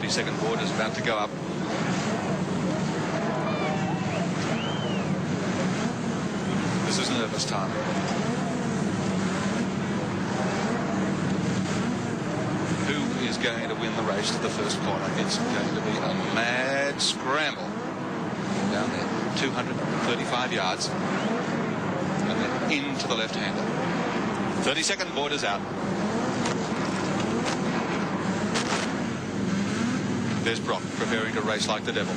Second board is about to go up. This is nervous time. Who is going to win the race to the first corner? It's going to be a mad scramble down there, 235 yards, and then into the left-hander. 32nd board is out. There's Brock preparing to race like the devil.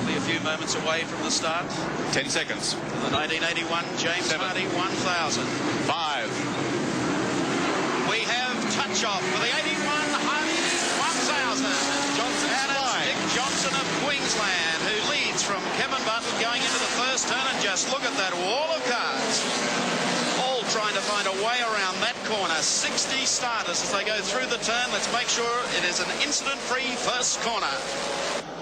Only a few moments away from the start. 10 seconds. The 1981 James Hardy 1000. 5. We have touch-off for the 81 Hardy 1000. And it's Dick Johnson of Queensland who leads from Kevin Bartlett going into the first turn. And just look at that wall of cars. Trying to find a way around that corner. 60 starters as they go through the turn. Let's make sure it is an incident-free first corner.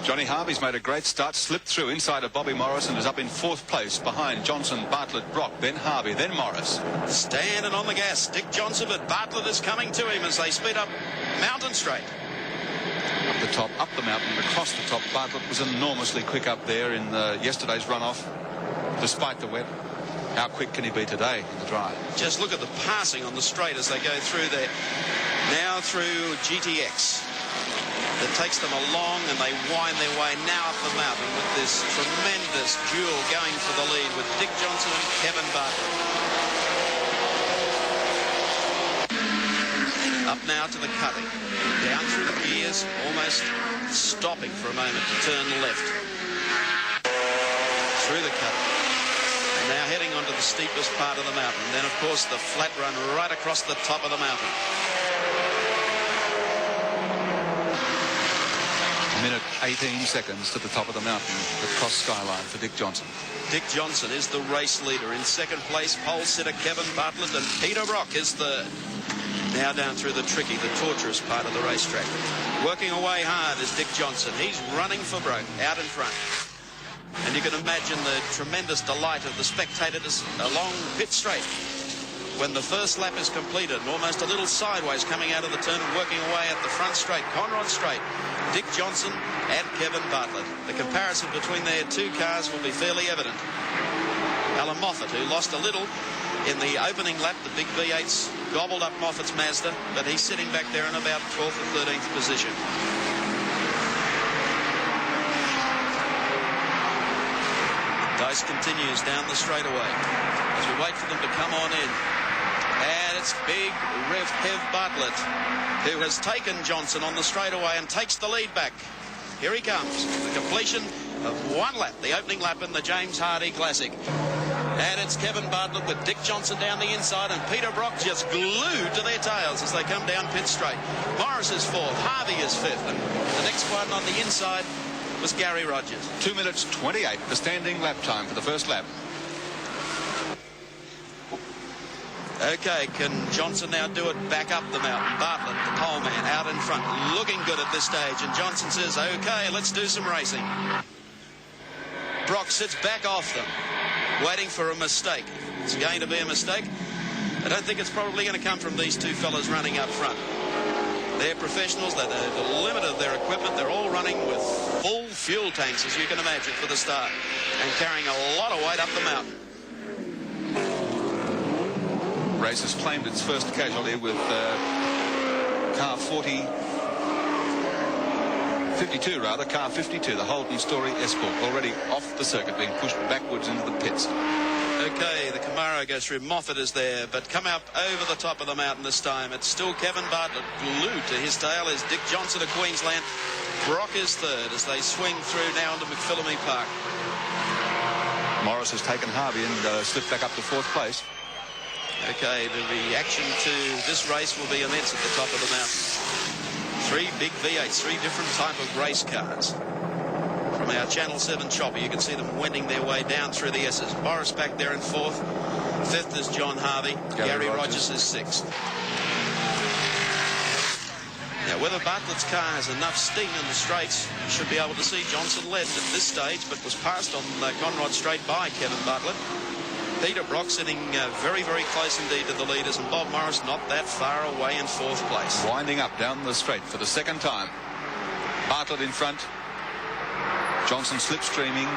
Johnny Harvey's made a great start, slipped through inside of Bobby Morris and is up in 4th place behind Johnson, Bartlett, Brock, then Harvey, then Morris. Standing on the gas, Dick Johnson, but Bartlett is coming to him as they speed up Mountain Straight. Up the top, up the mountain, across the top. Bartlett was enormously quick up there in yesterday's runoff, despite the wet. How quick can he be today in the drive? Just look at the passing on the straight as they go through there. Now through GTX. That takes them along and they wind their way now up the mountain with this tremendous duel going for the lead with Dick Johnson and Kevin Bartlett. Up now to the cutting. Down through the gears, almost stopping for a moment to turn left. Through the cutting. Now heading onto the steepest part of the mountain. Then, of course, the flat run right across the top of the mountain. A minute 18 seconds to the top of the mountain, the cross skyline for Dick Johnson. Dick Johnson is the race leader. In second place, pole sitter Kevin Bartlett, and Peter Brock is third. Now down through the tricky, the torturous part of the racetrack. Working away hard is Dick Johnson. He's running for broke, out in front. And you can imagine the tremendous delight of the spectators along pit straight when the first lap is completed and almost a little sideways coming out of the turn and working away at the front straight, Conrod straight. Dick Johnson and Kevin Bartlett. The comparison between their two cars will be fairly evident. Alan Moffat, who lost a little in the opening lap, the big V8s gobbled up Moffat's Mazda, but he's sitting back there in about 12th or 13th position. Dice continues down the straightaway as we wait for them to come on in. And it's big Kev Bartlett who has taken Johnson on the straightaway and takes the lead back. Here he comes, the completion of one lap, the opening lap in the James Hardy Classic. And it's Kevin Bartlett with Dick Johnson down the inside and Peter Brock just glued to their tails as they come down pit straight. Morris is 4th, Harvey is 5th, and the next one on the inside was Gary Rogers. 2 minutes 28, the standing lap time for the first lap. Okay, can Johnson now do it back up the mountain? Bartlett, the pole man, out in front, looking good at this stage. And Johnson says, okay, let's do some racing. Brock sits back off them, waiting for a mistake. It's going to be a mistake. I don't think it's probably going to come from these two fellas running up front. They're professionals, they're the limit of their equipment. They're all running with full fuel tanks, as you can imagine, for the start, and carrying a lot of weight up the mountain. Race has claimed its first casualty with car 52 rather, car 52, the Holden Story Escort, already off the circuit, being pushed backwards into the pits. Okay, the Camaro goes through. Moffat is there, but come up over the top of the mountain this time. It's still Kevin Bartlett. Glued to his tail is Dick Johnson of Queensland. Brock is third as they swing through now into McPhillamy Park. Morris has taken Harvey and slipped back up to 4th place. Okay, the reaction to this race will be immense at the top of the mountain. 3 big V8s, 3 different type of race cars. From our Channel 7 chopper, you can see them wending their way down through the S's. Morris back there in 4th. 5th is John Harvey. Gary Rogers is 6th. Now, whether Bartlett's car has enough steam in the straights, you should be able to see Johnson led at this stage, but was passed on Conrod Straight by Kevin Bartlett. Peter Brock sitting very, very close indeed to the leaders, and Bob Morris not that far away in 4th place. Winding up down the straight for the second time. Bartlett in front. Johnson slipstreaming.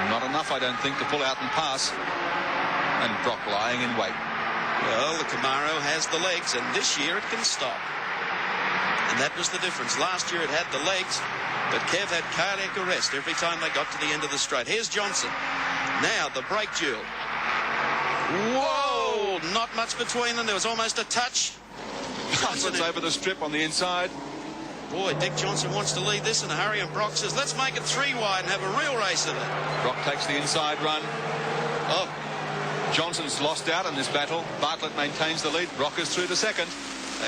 Not enough, I don't think, to pull out and pass. And Brock lying in wait. Well, the Camaro has the legs, and this year it can stop. And that was the difference. Last year it had the legs, but Kev had cardiac arrest every time they got to the end of the straight. Here's Johnson. Now the brake duel. Whoa! Not much between them. There was almost a touch. Bartlett's over the strip on the inside. Boy, Dick Johnson wants to lead this in a hurry, and Brock says, let's make it 3 wide and have a real race of it. Brock takes the inside run. Oh, Johnson's lost out in this battle. Bartlett maintains the lead. Brock is through to second.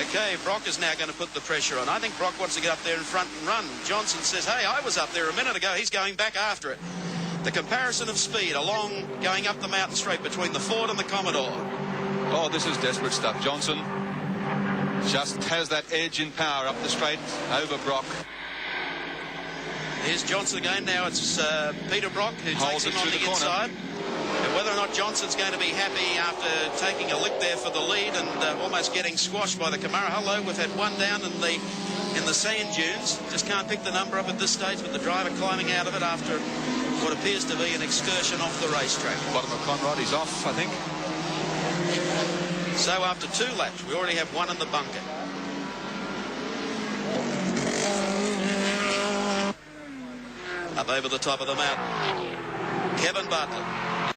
Okay, Brock is now going to put the pressure on. I think Brock wants to get up there in front and run. Johnson says, hey, I was up there a minute ago. He's going back after it. The comparison of speed along going up the mountain straight between the Ford and the Commodore. Oh, this is desperate stuff. Johnson just has that edge in power up the straight over Brock. Here's Johnson again. Now it's Peter Brock who Holds takes him it on through the the corner. inside. And whether or not Johnson's going to be happy after taking a lick there for the lead and almost getting squashed by the Camaro. Hello, we've had one down in the sand dunes. Just can't pick the number up at this stage, but the driver climbing out of it after what appears to be an excursion off the racetrack. Bottom of Conrod, he's off, I think. So after 2 laps, we already have one in the bunker. Up over the top of the mountain, Kevin Bartlett.